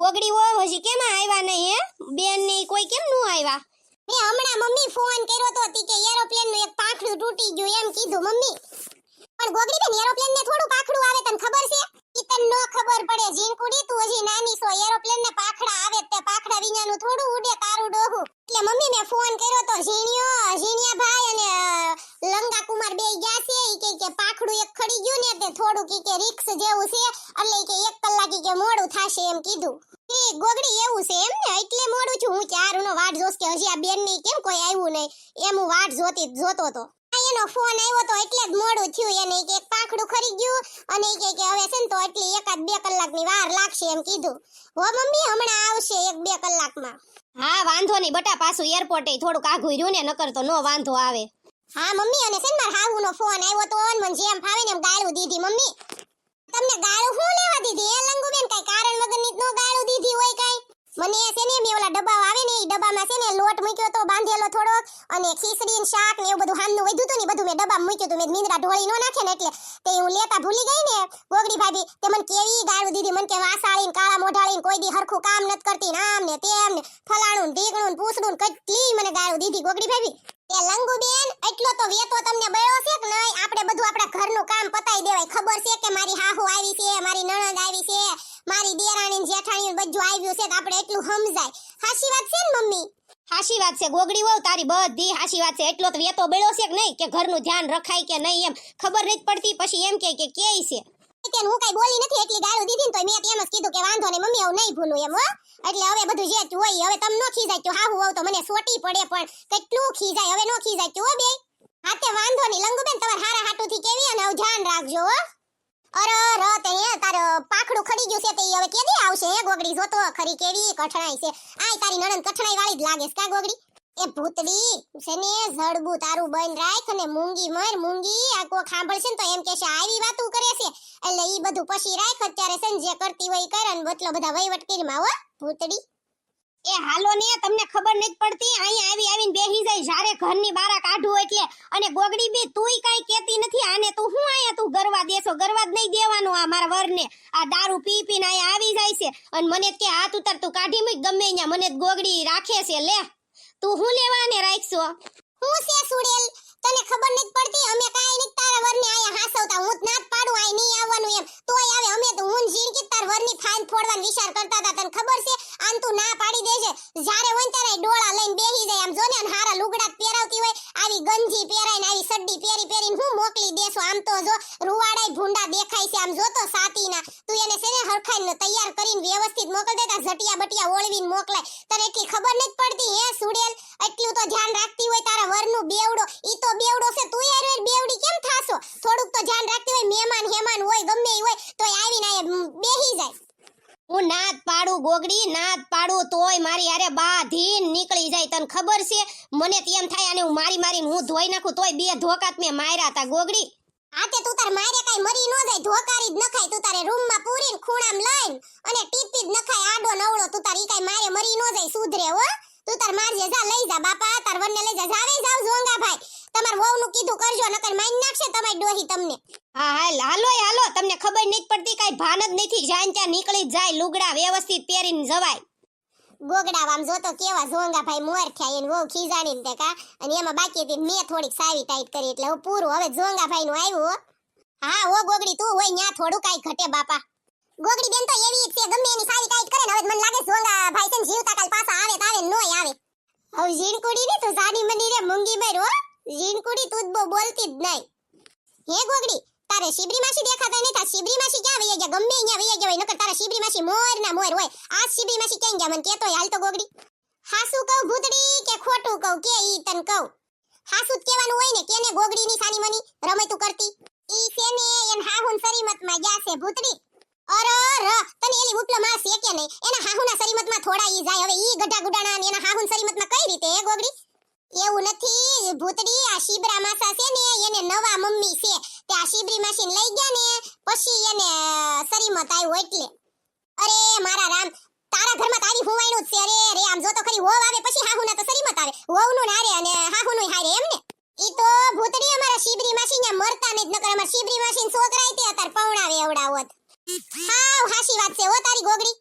ઓગડી હો હજી કેમ આવ્યા નહીં હે બેન ની કોઈ કેમ નું આવ્યા? મેં હમણાં મમ્મી ફોન કર્યો તો તી કે એરોપ્લેન નું એક પાંખડું તૂટી ગયું એમ કીધું મમ્મી. પણ ગોગડી બેન એરોપ્લેન ને થોડું પાંખડું આવે તને ખબર છે? ઈ તને નો ખબર પડે ઝીણકુડી તું હજી નાની છો એરોપ્લેન ને પાંખડા આવે તે પાંખડા વિનાનું થોડું ઉડે તારું ડોહું. એટલે મમ્મી મેં ફોન કર્યો તો ઝીણિયા ભાઈ અને લંગા કુમાર બે ગયા છે ઈ કે પાંખડું એક ખડી ગયું ને તે થોડું કે રિક્સ જેવું છે એટલે કે 1 કલાક કે મોડું થાશે એમ કીધું. એ ગોગડી એવું છે એમ ને એટલે મોડું છું હું ચારનો વાટ જોસ કે હજી આ બેન ની કેમ કોઈ આવ્યું નહીં એમ હું વાટ જોતો તો એનો ફોન આવ્યો તો એટલે જ મોડું થયું એને કે એક પાંખડું ખરી ગયું અને કે હવે છે ને તો એટલી 1-2 કલાકની વાર લાગશે એમ કીધું. હો મમ્મી હમણાં આવશે 1-2 કલાકમાં. હા વાંધો નહીં બટા પાછું એરપોર્ટે થોડુંક આઘું રહ્યું ને નકર તો નો વાંધો આવે. હા મમ્મી અને છે ને માર હાહુનો ફોન આવ્યો તો મને જેમ ફાવે ને એમ ગાળું દીધી મમ્મી. તમને ગાળું હું લેવા દીધી એ લંગુબેન કઈ કારણ વગરની નો ગાળું દીધી હોય કઈ? મને છે ને મે ઓલા ડબ્બા આવે ને ઈ ડબ્બામાં છે ને લોટ મૂક્યો તો બાંધેલો થોડો અને ખીચડી ને શાક ને એવું બધું હામનું વધ્યું તો ને બધું મે ડબ્બામાં મૂક્યું તો મે નીંદરા ઢોળી નો નાખે ને એટલે તે હું લેતા ભૂલી ગઈ ને ગોગડી ભાભી તે મને કેવી ગાળું દીધી મને કે વાસાળી ને કાળા મોઢાળી ને કોઈ દી હરખું કામ નત કરતી ને આમ ને તેમ ને ફલાણું ને ઢીકણું ને પૂછડું કેટલી મને ગાળું દીધી ગોગડી ભાભી. એ લંગુબેન એટલો તો વેતો તમને બળ્યો છે કે નહીં? આપણે બધું આપણા ઘરનું કામ પતાઈ દેવાય. ખબર છે કે મારી હાહુ આવી છે મારી નણંદ આવી છે મારી દેરાણી ને જેઠાણી બધું આવ્યું છે તો આપણે એટલું સમજાય. હાચી વાત છે ને મમ્મી? હાચી વાત છે ગોગડી વહુ તારી બધી હાચી વાત છે. એટલો તો વેતો બેળો છે કે નહીં કે ઘરનું ધ્યાન રખાય કે નહીં એમ ખબર નથી પડતી પછી એમ કે કેય છે. તેન હું કઈ બોલી નથી એટલી ગાળું દીધી ને તો મેં એમ જ કીધું કે વાંધો નહીં મમ્મી હું નહીં ભૂલું એમ હો. એટલે હવે બધું જે હોય હવે તમ નો ખીજાય તો હાહુ હોવ તો મને સોટી પડે પણ કેટલું ખીજાય હવે નો ખીજાય તો બે. હા તે વાંધો નહીં લંગુબેન તમાર હારા હાટુથી કેવી અને હવે ધ્યાન રાખજો હો. અરે રત હે તાર પાખડું ખડી ગયું છે તે હવે કેદી આવશે હે ગોગડી જોતો ખરી કેવી કઠણાઈ છે. આય તારી નણંદ કઠણાઈ વાળી જ લાગે છે કા ગોગડી? એ ભૂતડી છે ને જડબું તારું બંધ રાખ અને મૂંગી મર મૂંગી આ કો ખાંભળશે ને તો એમ કહેશે આવી વાતું કરે છે એટલે ઈ બધું પછી રાખ અત્યારે છે ને જે કરતી હોય કર અને બટલો બધા વહીવટ કરીમાં હો ભૂતડી. એ હાલો ને તમને ખબર નથી પડતી અહીં આવીને બેહી જાય જ્યારે ઘરની બારા કાઢું એટલે અને ગોગડી બી તુંય કાઈ કેતી નથી આને તું હું આયા તું ગરવા દેશો ગરવા જ નહીં દેવાનો આ મારા વરને આ દારૂ પી પીને આયા આવી જાય છે અને મને કે હાથ ઉતર તું કાઢી મૂક ગમે અહીંયા મને ગોગડી રાખે છે લે તું હું લેવાને રાખશો હું છે સુડેલ તને ખબર નથી પડતી અમે કાઈ નથી તારા વરને આયા હાસવતા હું જ નાત પાડું આય નહીં આવવાનું એમ તોય આવે અમે તો હું જીણકી તાર વરની ફાઈન ફોડવાનો વિચાર કરતા હતા તને ખબર છે આન તું ના પાડી દેજે જ્યારે હોય ત્યારે ડોળા લઈને બેહી જાય આમ જો ને હારા લુગડા પહેરાવતી હોય આવી ગંજી પહેરાઈને આવી સડ્ડી પહેરીને હું મોકલી દેસો આમ તો જો રૂવાડાય ભૂંડા દેખાય છે આમ જો તો સાતીના તું એને છે ને હરખાઈને તૈયાર કરીને વ્યવસ્થિત મોકલ દેતા ઝટિયા બટિયા ઓળવીને મોકલાય તને એટલી ખબર નથી પડતી હે સુડેલ એટલું તો ધ્યાન રાખતી હોય તારા વરનું બેવડો ઈ તો બેવડો છે તું યાર બેવડી કેમ થાસો થોડુંક તો ધ્યાન રાખતી હોય મહેમાન હેમાન હોય ગમે ઈ હોય તોય આવીને બેહી જાય. હું નાત પાડું ગોગડી નાત પાડું તોય મારી અરે બાધી નીકળી જાય તને ખબર છે મને તેમ થાય અને હું મારીને હું ધોઈ નાખું તોય 2 ધોકાત મેં માર્યા તા ગોગડી. આ તે તું તાર મારે કાઈ મરી ન જાય ધોકારી જ નખાય તું તારે રૂમમાં પૂરીને ખૂણામ લઈને અને ટીપી જ નખાય આડો નવળો તું તાર ઈ કાઈ મારે મરી ન જાય સુધરે હો તું તાર મારજે જા લઈ જા બાપા તાર વનને લઈ જા જાવે જાવ જોંગા ભાઈ તમાર વહુનું કીધું કરજો નકર મારી નાખશે તમારી ડોહી તમને. હા હાલો તમને ખબર નથી પડતી કાઈ ભાન જ નથી જાન ત્યાં નીકળી જાય લુગડા વ્યવસ્થિત પહેરીને જવાય. ગોગડા આમ જોતો કેવા જોંગા ભાઈ મોર થયા એને વહુ ખીજાણી ને તે કા અને એમાં બાકી હતી મેં થોડીક સાવી ટાઈટ કરી એટલે હું પૂરું હવે જોંગા ભાઈ નું આવ્યું. હા ઓ ગોગડી તું હોય ન્યા થોડું કાઈ ઘટે બાપા. ગોગડી બેન તો એવી છે ગમે એની સાવી ટાઈટ કરે ને હવે મને લાગે જોંગા ભાઈ છે જીવતા કાલ પાછા આવે તારે નોય આવે. હવે જીણકુડી ને તું સાડી મની રે મૂંગી મર હો જીણકુડી તું બહુ બોલતી જ નહીં. હે ગોગડી તારે શિબરી માસી દેખાતા નહીં થા શિબરી માસી ક્યાં વઈ ગયા ગમે અહીંયા વઈ ગયા હોય નકર તારા શિબરી માસી મોર ના મોર હોય આ શિબરી માસી ક્યાં ગયા મને કેતો હાલ તો ગોગડી. હાસુ કહું ભૂતડી કે ખોટું કહું કે ઈ તન કહું? હાસુ જ કહેવાનું હોય ને કેને ગોગડી ની સાની મની રમતું કરતી ઈ છે ને એન હાહુન સરીમત માં ગયા છે ભૂતડી. અરે ર તને એલી ઉપલો માર છે કે નહીં એના હાહુના સરીમત માં થોડા ઈ જાય હવે ઈ ગઢા ગુડાણા ને એના હાહુન સરીમત માં કઈ રીતે હે ગોગડી? એવું નથી ભૂતડી આ શિબરા માસા છે ને એને નવા મમ્મી છે તે આ શિબરી માસી લઈ ગયા ને પછી એને સરીમત આવ્યો એટલે. અરે મારા રામ તારા ઘરમાં તારી હુવાઈનું છે રે આમ જો તો ખરી હોવ આવે પછી હાહુના તો સરીમત આવે હોવનું નારે અને હાહુનું હારે એમ ને. ઈ તો ભૂતડી અમારા શિબરી માસી ને મરતા ને જ નકર અમાર શિબરી માસી છોકરાય તે અતાર પવણાવે એવડા હોત. હાવ હાસી વાત છે હો તારી ગોગડી.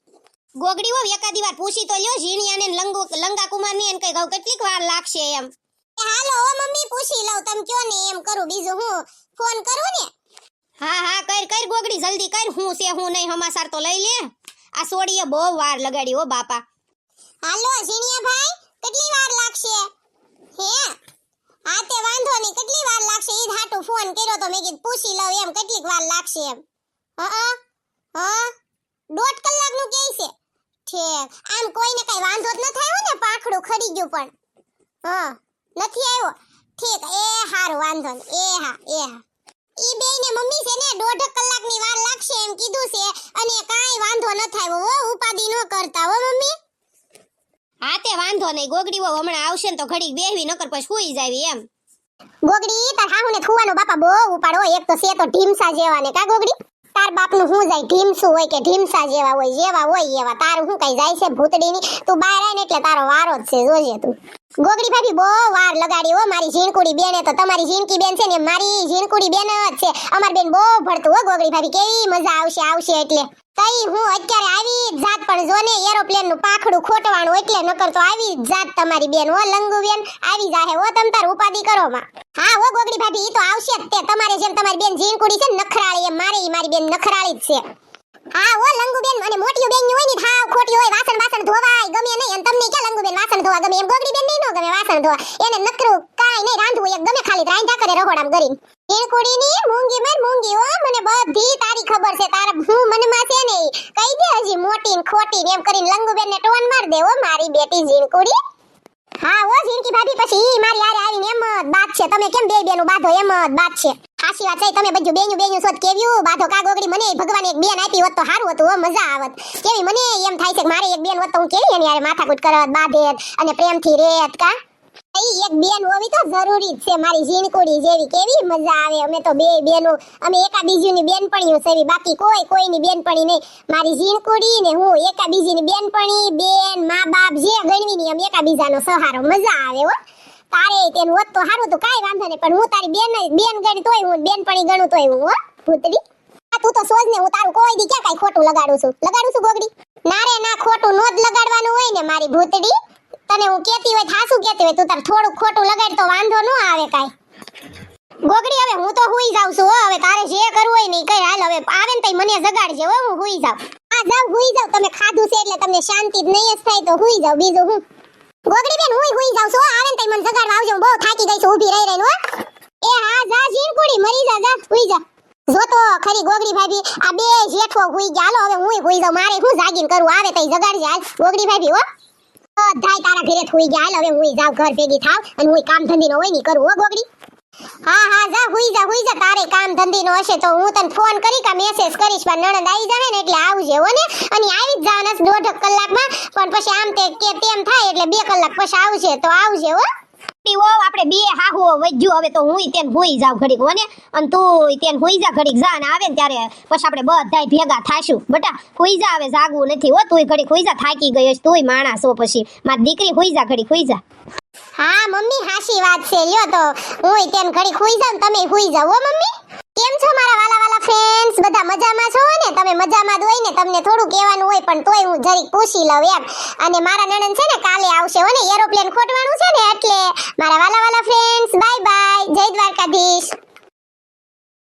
ગોગડી હો એકાદી વાર પૂછી તો લ્યો ઝીણિયાને ને લંગા કુમારને એને કઈ કેટલીક વાર લાગશે એમ. હાલો ઓ મમ્મી પૂછી લઉં તમે કયો ને એમ કરું બીજું હું ફોન કરું ને. હા કર ગોગડી જલ્દી કર હું છે હું નહીં હમાસાર તો લઈ લે. આ સોડીએ બહુ વાર લગાડી હો બાપા. હાલો ઝીણિયા ભાઈ કેટલી વાર લાગશે હે? હા તે વાંધો નહીં કેટલી વાર લાગશે ઈ હાટુ ફોન કર્યો તો મેં કીધું પૂછી લઉં એમ કેટલીક વાર લાગશે એમ. હા 1.5 કલાકનું કે છે. ઠીક આમ કોઈને કઈ વાંધો જ ન થયો ને પાખડું ખરી ગયું પણ નથી આવ્યો. ઠીક એ હારું વાંધો નહીં એ હા ઈ બેયને મમ્મી છે ને 1.5 કલાકની વાર લાગશે એમ કીધું છે અને કાઈ વાંધો ન થાય હો ઉપાદી ન કરતા હો મમ્મી. હા તે વાંધો નહીં ગોગડી હો હમણાં આવશે ને તો ઘડીક બેહવી નકર પછી સુઈ જાવી એમ. ગોગડી તાર હાહુને થુવાનો બાપા બહુ ઉપાડો એક તો છે તો ઢીમસા જેવા ને કા ગોગડી તાર બાપનું હું જાય ઢીમસું હોય કે ઢીમસા જેવા હોય એવા તારું હું કઈ જાય છે ભૂતડીની તું બહાર આય ને એટલે તારો વારો જ છે જોજે તું. ગોગડી ભાભી બહુ વાર લગાડી હો મારી ઝીણકુડી બેને તો તમારી ઝીણકી બેન છે ને મારી ઝીણકુડી બેન જ છે અમાર બેન બહુ ભળતું હો ગોગડી ભાભી કેવી મજા આવશે એટલે તઈ હું અત્યારે આવી જ જાત પણ જો ને એરોપ્લેન નું પાખડું ખોટવાનું એટલે નકર તો આવી જ જાત તમારી બેન હો લંગુ બેન આવી જાહે હો તમ તાર ઉપાદી કરો માં. હા હો ગોગડી ભાભી ઈ તો આવશે જ તે તમારે જેમ તમારી બેન ઝીણકુડી છે ને નખરાળી એમ મારી બેન નખરાળી જ છે. હા ઓ લંગુ બેન અને મોટી બેન ની હોય ને થાવ ખોટી હોય વાસણ ધોવાય ગમે નહીં અને તમને ક્યાં લંગુ બેન વાસણ ધોવા ગમે એમ ગોગડી બેન નહીં નો ગમે વાસણ ધોવા એને નકરું કાઈ નહીં રાંધવું એક ગમે ખાલી રાંધા કરે રહોડામ કરીને. ઝીણકુડી ની મૂંગી હો મને બધી તારી ખબર છે તારા હું મનમાં છે ને કહી દે હજી મોટી ને ખોટી ને એમ કરીને લંગુ બેન ને ટોન માર દે હો મારી બેટી ઝીણકુડી. હા ઓ ઝીણકી ભાભી પછી ઈ મારી આરે આવીને એમ જ બાત છે તમે કેમ બે બેનું બાધો એમ જ બાત છે. સાચી વાત છે તમે બધું બેનું સોત કેવ્યું બાધો કા ગોગડી મને ભગવાન એક બેન આપી હોત તો સારું હતું હો મજા આવત કેવી મને એમ થાય છે કે મારે એક બેન હોત તો હું કેવી એની યાર માથાકૂટ કરત બાધે અને પ્રેમથી રેત કા ઈ એક બેન હોવી તો જરૂરી જ છે મારી ઝીણકુડી જેવી કેવી મજા આવે અમે તો બે બેનો અમે એકા બીજીની બેનપણીઓ સેવી બાકી કોઈની બેનપણી નહીં મારી ઝીણકુડી ને હું એકા બીજીની બેનપણી બેન મા બાપ જે ગણવીની અમે એકા બીજાનો સહારો મજા આવે હો. તારે તેનું હોત તો સારું તો કાઈ વાંધો નહીં પણ હું તારી બેન ગણી તોય હું બેનપણી ગણું તોય હું હો ભૂતડી. તું તો સોજ ને હું તારું કોઈ દી ક્યાં કાઈ ખોટું લગાડું છું ગોગડી ના રે ના ખોટું નો જ લગાડવાનું હોય ને મારી ભૂતડી તને હું કેતી હોય થાસું કેતી હોય તું તાર થોડું ખોટું લગાડ તો વાંધો ન આવે કાઈ. ગોગડી હવે હું તો હુઈ જાઉં છું હો હવે તારે જે કરવું હોય ને કઈ હાલ હવે આવે ને તઈ મને જગાડજે હો હું હુઈ જાઉં. હા જાવ હુઈ જાવ તમે ખાધું છે એટલે તમને શાંતિ જ નહીં જ થાય તો હુઈ જાવ બીજું હું. ગોગડી બેન હુઈ જાઉં છું આવે ને તઈ મને જગાડવા આવજો હું બહુ થાકી ગઈ છું ઊભી રહી હો. એ હા જા ઝીણકુડી મરી જા હુઈ જા. જો તો ખરી ગોગડી ભાભી આ બે જેઠો હુઈ ગયા હાલો હવે હું હુઈ જાઉં મારે હું જાગીને કરું આવે તઈ જગાડજે હાલ ગોગડી ભાભી હો. બધાય તારા ઘરે હુઈ ગયા હાલ હવે હુઈ જાવ ઘર ભેગી થાવ અને હું કામ ધંધીનો હોય ની કરું હો ગોગડી. હા જા હુઈ જા તારે કામ ધંધીનો હશે તો હું તને ફોન કરી કે મેસેજ કરીશ પણ નણંદ આવી જાવે ને એટલે આવજે હો ને અને આવી જ જવાના 1.5 કલાકમાં પણ પછી આમ તે કે તેમ થાય એટલે 2 કલાક પછી આવશે તો આવજે હો. આપણે બે હાહુ વજ્યું હવે તો હું તેન હુઈ જાવ ઘડીક હો ને અને તું તેન હુઈ જા ઘડીક જા ને આવે ને ત્યારે પછી આપણે બધાય ભેગા થાશું બટા હુઈ જા હવે જાગવું નથી હો તુંય ઘડીક હુઈ જા થાકી ગઈ હશે તુંય માણસ હો પછી મારી દીકરી હુઈ જા ઘડીક હુઈ જા. હા મમ્મી હાસી વાત છે લ્યો તો હું તેન ઘડીક હુઈ જાવ તમે હુઈ જાવ હો મમ્મી. કેમ છો મારા વાલા ફ્રેન્ડ્સ બધા મજામાં છો ને તમે મજામાં જ હોય ને તમને થોડું કહેવાનું હોય પણ તોય હું જરીક પૂછી લઉં એમ અને મારા નણંદ છે ને કાલે આવશે હો ને એરોપ્લેન ખોટવાનું છે ને એટલે મારા વાલા ફ્રેન્ડ્સ બાય જય દ્વારકાધીશ.